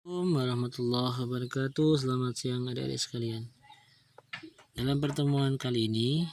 Assalamualaikum warahmatullahi wabarakatuh. Selamat siang adik-adik sekalian. Dalam pertemuan kali ini,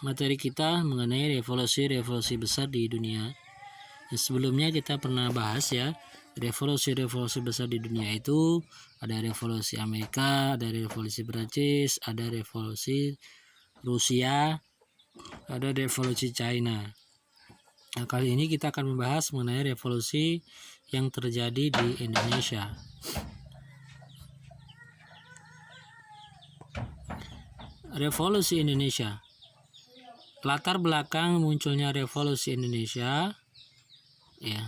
materi kita mengenai revolusi-revolusi besar di dunia. Sebelumnya kita pernah bahas ya, revolusi-revolusi besar di dunia itu ada revolusi Amerika, ada revolusi Prancis, ada revolusi Rusia, ada revolusi China. Nah, kali ini kita akan membahas mengenai revolusi yang terjadi di Indonesia. Revolusi Indonesia. Latar belakang munculnya revolusi Indonesia, ya.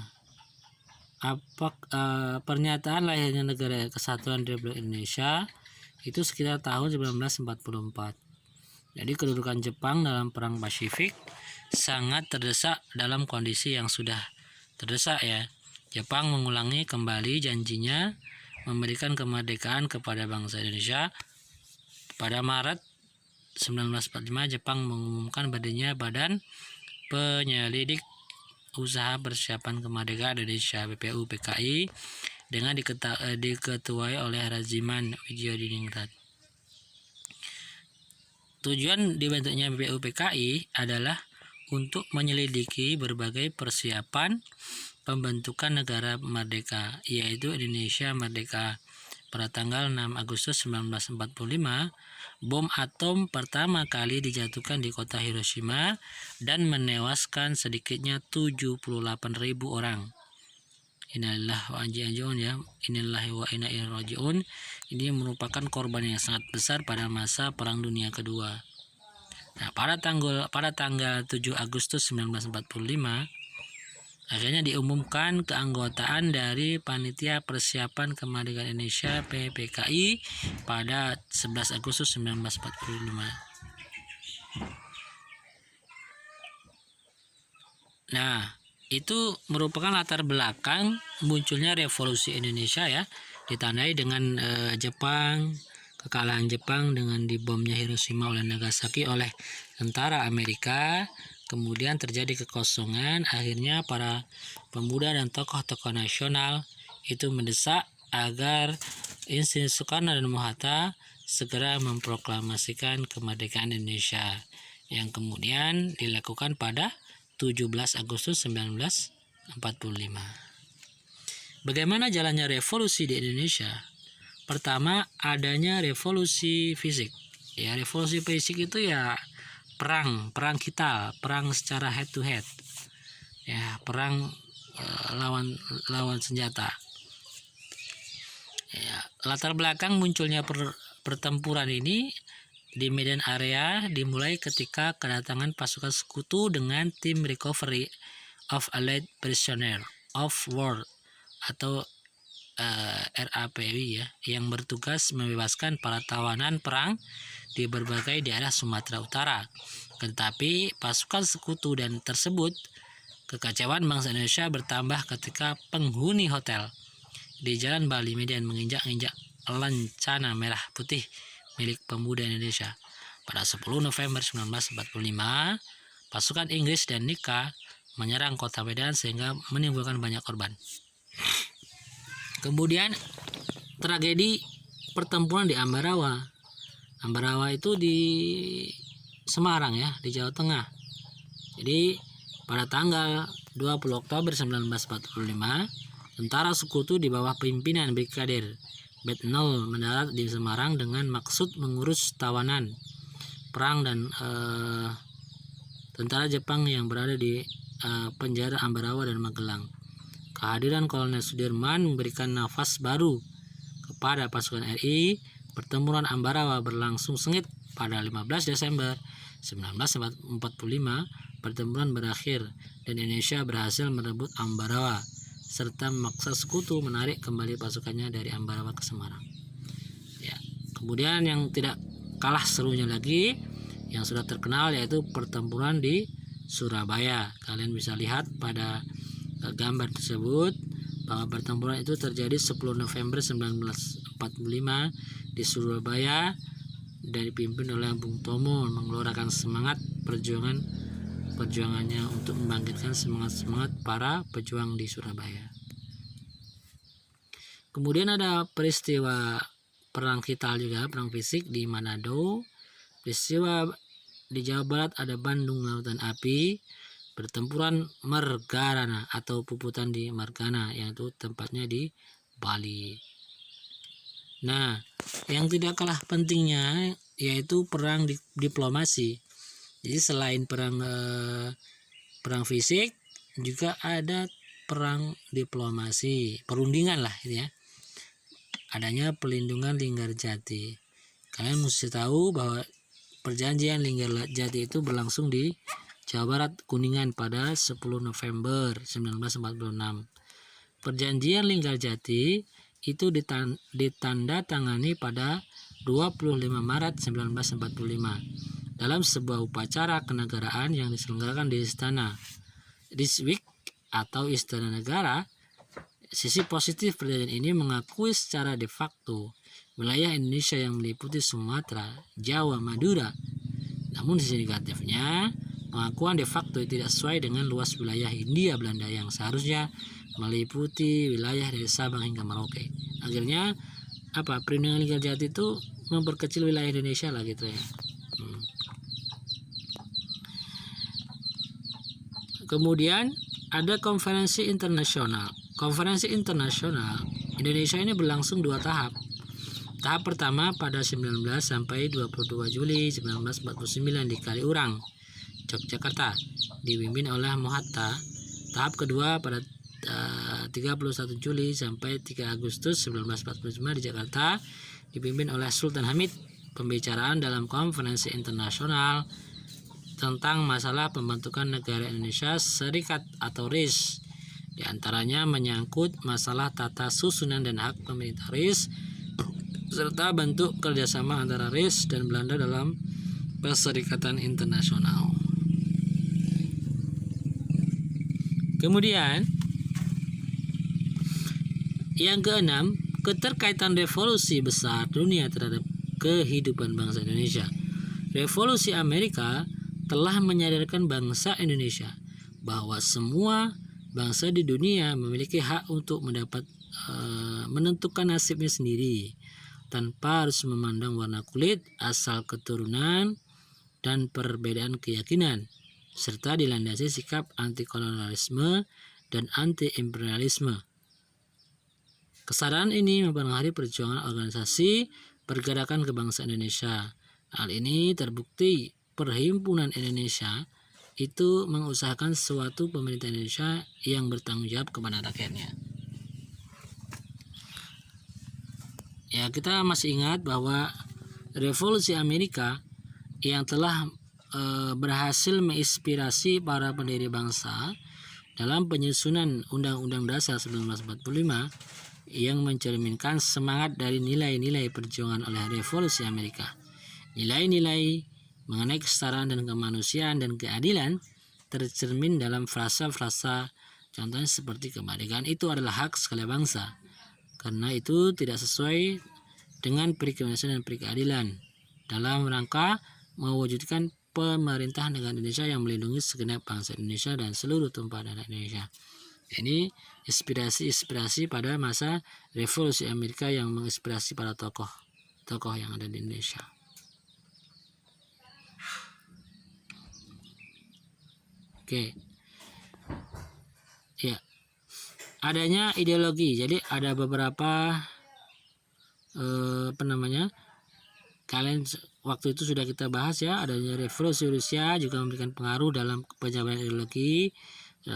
Pernyataan lahirnya Negara Kesatuan Republik Indonesia itu sekitar tahun 1944. Jadi kedudukan Jepang dalam Perang Pasifik sangat terdesak dalam kondisi yang sudah terdesak ya. Jepang mengulangi kembali janjinya memberikan kemerdekaan kepada bangsa Indonesia. Pada Maret 1945 Jepang mengumumkan berdirinya Badan Penyelidik Usaha Persiapan Kemerdekaan Indonesia BPUPKI dengan diketuai oleh Raziman Wijayadiningrat. Tujuan dibentuknya BPUPKI adalah untuk menyelidiki berbagai persiapan pembentukan negara merdeka, yaitu Indonesia Merdeka. Pada tanggal 6 Agustus 1945, bom atom pertama kali dijatuhkan di kota Hiroshima dan menewaskan sedikitnya 78.000 orang. Innalillahi wa inna ilaihi raji'un ya. Innalillahi wa inna ilaihi raji'un. Ini merupakan korban yang sangat besar pada masa Perang Dunia Kedua. Nah, pada tanggal 7 Agustus 1945 akhirnya diumumkan keanggotaan dari Panitia Persiapan Kemerdekaan Indonesia PPKI pada 11 Agustus 1945. Nah, itu merupakan latar belakang munculnya revolusi Indonesia ya, ditandai dengan Jepang, kekalahan Jepang dengan dibomnya Hiroshima oleh Nagasaki oleh tentara Amerika. Kemudian terjadi kekosongan, akhirnya para pemuda dan tokoh-tokoh nasional itu mendesak agar Insinyur Soekarno dan Muhatta segera memproklamasikan kemerdekaan Indonesia yang kemudian dilakukan pada 17 Agustus 1945. Bagaimana jalannya revolusi di Indonesia? Pertama, adanya revolusi fisik. Ya, revolusi fisik itu ya perang kita, secara head to head. Ya, perang lawan senjata. Ya, latar belakang munculnya pertempuran ini di medan area dimulai ketika kedatangan pasukan sekutu dengan tim Recovery of Allied Prisoner of War atau RAPW ya, yang bertugas membebaskan para tawanan perang di berbagai daerah Sumatera Utara. Tetapi pasukan sekutu dan tersebut, kekacauan bangsa Indonesia bertambah ketika penghuni hotel di Jalan Bali Medan menginjak-injak lencana merah putih milik pemuda Indonesia. Pada 10 November 1945, pasukan Inggris dan Nika menyerang kota Medan sehingga menimbulkan banyak korban. Kemudian tragedi pertempuran di Ambarawa. Ambarawa itu di Semarang ya, di Jawa Tengah. Jadi pada tanggal 20 Oktober 1945, tentara sekutu di bawah pimpinan Brigadir Betnol mendarat di Semarang dengan maksud mengurus tawanan perang dan tentara Jepang yang berada di penjara Ambarawa dan Magelang. Kehadiran Kolonel Sudirman memberikan nafas baru kepada pasukan RI. Pertempuran Ambarawa berlangsung sengit. Pada 15 Desember 1945 pertempuran berakhir dan Indonesia berhasil merebut Ambarawa serta memaksa sekutu menarik kembali pasukannya dari Ambarawa ke Semarang. Ya, kemudian yang tidak kalah serunya lagi yang sudah terkenal yaitu pertempuran di Surabaya. Kalian bisa lihat pada gambar tersebut bahwa pertempuran itu terjadi 10 November 1945 di Surabaya dan dipimpin oleh Bung Tomo, mengeluarkan semangat perjuangan perjuangannya untuk membangkitkan semangat-semangat para pejuang di Surabaya. Kemudian ada peristiwa perang vital juga, perang fisik di Manado. Peristiwa di Jawa Barat ada Bandung Lautan Api, pertempuran Margarana atau puputan di Margana, yaitu tempatnya di Bali. Nah, yang tidak kalah pentingnya yaitu perang diplomasi. Jadi selain perang fisik juga ada perang diplomasi, perundingan lah ya. Adanya pelindungan Linggarjati. Kalian mesti tahu bahwa perjanjian Linggarjati itu berlangsung di Jawa Barat, Kuningan pada 10 November 1946. Perjanjian Linggarjati itu ditandatangani pada 25 Maret 1945 dalam sebuah upacara kenegaraan yang diselenggarakan di Istana Rijswijk atau Istana Negara. Sisi positif perjanjian ini mengakui secara de facto wilayah Indonesia yang meliputi Sumatera, Jawa, Madura. Namun sisi negatifnya, pengakuan de facto tidak sesuai dengan luas wilayah Hindia Belanda yang seharusnya meliputi wilayah dari Sabang hingga Merauke. Akhirnya perundingan Linggarjati itu memperkecil wilayah Indonesia lah gitu ya. Kemudian ada konferensi internasional. Konferensi internasional Indonesia ini berlangsung 2 tahap. Tahap pertama pada 19 sampai 22 Juli 1949 di Kaliurang, Yogyakarta, dipimpin oleh Mohatta. Tahap kedua pada 31 Juli sampai 3 Agustus 1945 di Jakarta, dipimpin oleh Sultan Hamid. Pembicaraan dalam konferensi internasional tentang masalah pembentukan negara Indonesia Serikat atau RIS. Di antaranya menyangkut masalah tata susunan dan hak pemerintah RIS serta bentuk kerjasama antara RIS dan Belanda dalam perserikatan internasional. Kemudian yang keenam, keterkaitan revolusi besar dunia terhadap kehidupan bangsa Indonesia. Revolusi Amerika telah menyadarkan bangsa Indonesia bahwa semua bangsa di dunia memiliki hak untuk menentukan nasibnya sendiri tanpa harus memandang warna kulit, asal keturunan, dan perbedaan keyakinan, serta dilandasi sikap anti-kolonialisme dan anti-imperialisme. Kesadaran ini mempengaruhi perjuangan organisasi pergerakan kebangsaan Indonesia. Hal ini terbukti Perhimpunan Indonesia itu mengusahakan suatu pemerintah Indonesia yang bertanggung jawab kepada rakyatnya. Ya, kita masih ingat bahwa revolusi Amerika yang telah berhasil menginspirasi para pendiri bangsa dalam penyusunan Undang-Undang Dasar 1945 yang mencerminkan semangat dari nilai-nilai perjuangan oleh revolusi Amerika. Nilai-nilai mengenai kesetaraan dan kemanusiaan dan keadilan tercermin dalam frasa-frasa contohnya seperti kemerdekaan itu adalah hak segala bangsa karena itu tidak sesuai dengan perikemanusiaan dan perikeadilan dalam rangka mewujudkan pemerintahan negara Indonesia yang melindungi segenap bangsa Indonesia dan seluruh tumpah darah Indonesia. Ini inspirasi pada masa revolusi Amerika yang menginspirasi para tokoh yang ada di Indonesia. Oke. Ya. Adanya ideologi. Jadi ada beberapa kalian waktu itu sudah kita bahas ya, adanya revolusi Rusia juga memberikan pengaruh dalam penjabaran ideologi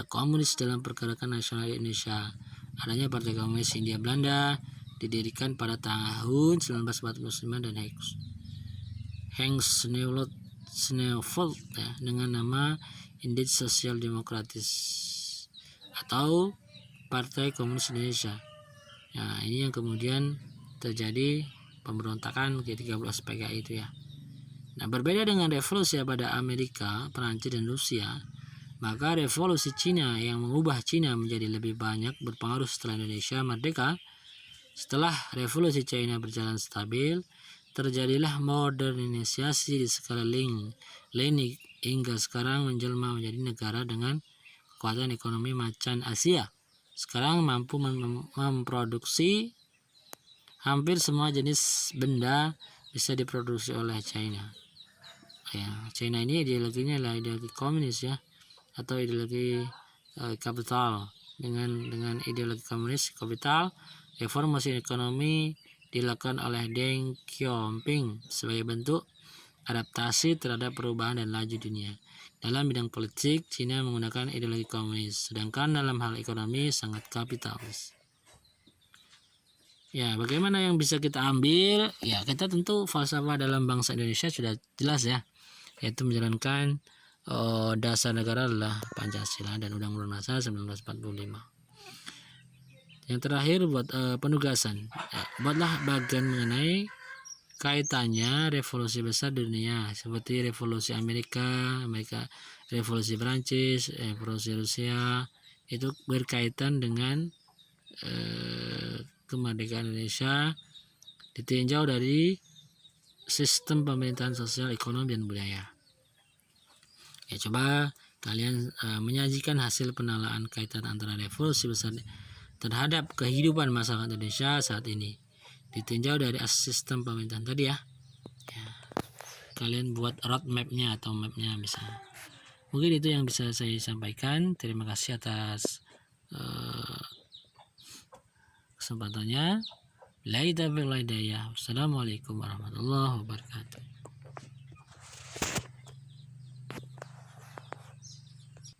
komunis dalam pergerakan nasional Indonesia. Adanya Partai Komunis Hindia Belanda didirikan pada tahun 1949 dan Henk Sneuvelt ya, dengan nama Indit Sosial Demokratis atau Partai Komunis Indonesia. Nah, ini yang kemudian terjadi pemberontakan G30 PKI itu ya. Nah, berbeda dengan revolusi pada Amerika, Perancis dan Rusia, maka revolusi Cina yang mengubah Cina menjadi lebih banyak berpengaruh setelah Indonesia merdeka. Setelah revolusi China berjalan stabil, terjadilah modernisasi di sekeliling Lenik hingga sekarang menjelma menjadi negara dengan kekuatan ekonomi macan Asia. Sekarang mampu memproduksi hampir semua jenis benda bisa diproduksi oleh China. Ya, China ini ideologinya adalah ideologi komunis ya, atau ideologi kapital. Dengan ideologi komunis kapital, reformasi ekonomi dilakukan oleh Deng Xiaoping sebagai bentuk adaptasi terhadap perubahan dan laju dunia. Dalam bidang politik, China menggunakan ideologi komunis, sedangkan dalam hal ekonomi sangat kapitalis. Ya, bagaimana yang bisa kita ambil? Ya, kita tentu falsafah dalam bangsa Indonesia sudah jelas ya, yaitu menjalankan dasar negara adalah Pancasila dan Undang-Undang Dasar 1945. Yang terakhir buat penugasan, ya, buatlah bagian mengenai kaitannya revolusi besar dunia seperti revolusi Amerika, revolusi Prancis, revolusi Rusia, itu berkaitan dengan kemerdekaan Indonesia ditinjau dari sistem pemerintahan sosial, ekonomi, dan budaya. Ya, coba kalian menyajikan hasil penalaan kaitan antara revolusi besar terhadap kehidupan masyarakat Indonesia saat ini ditinjau dari sistem pemerintahan tadi ya. Kalian buat roadmapnya atau mapnya bisa. Mungkin itu yang bisa saya sampaikan. Terima kasih atas kesempatannya. Assalamualaikum warahmatullahi wabarakatuh.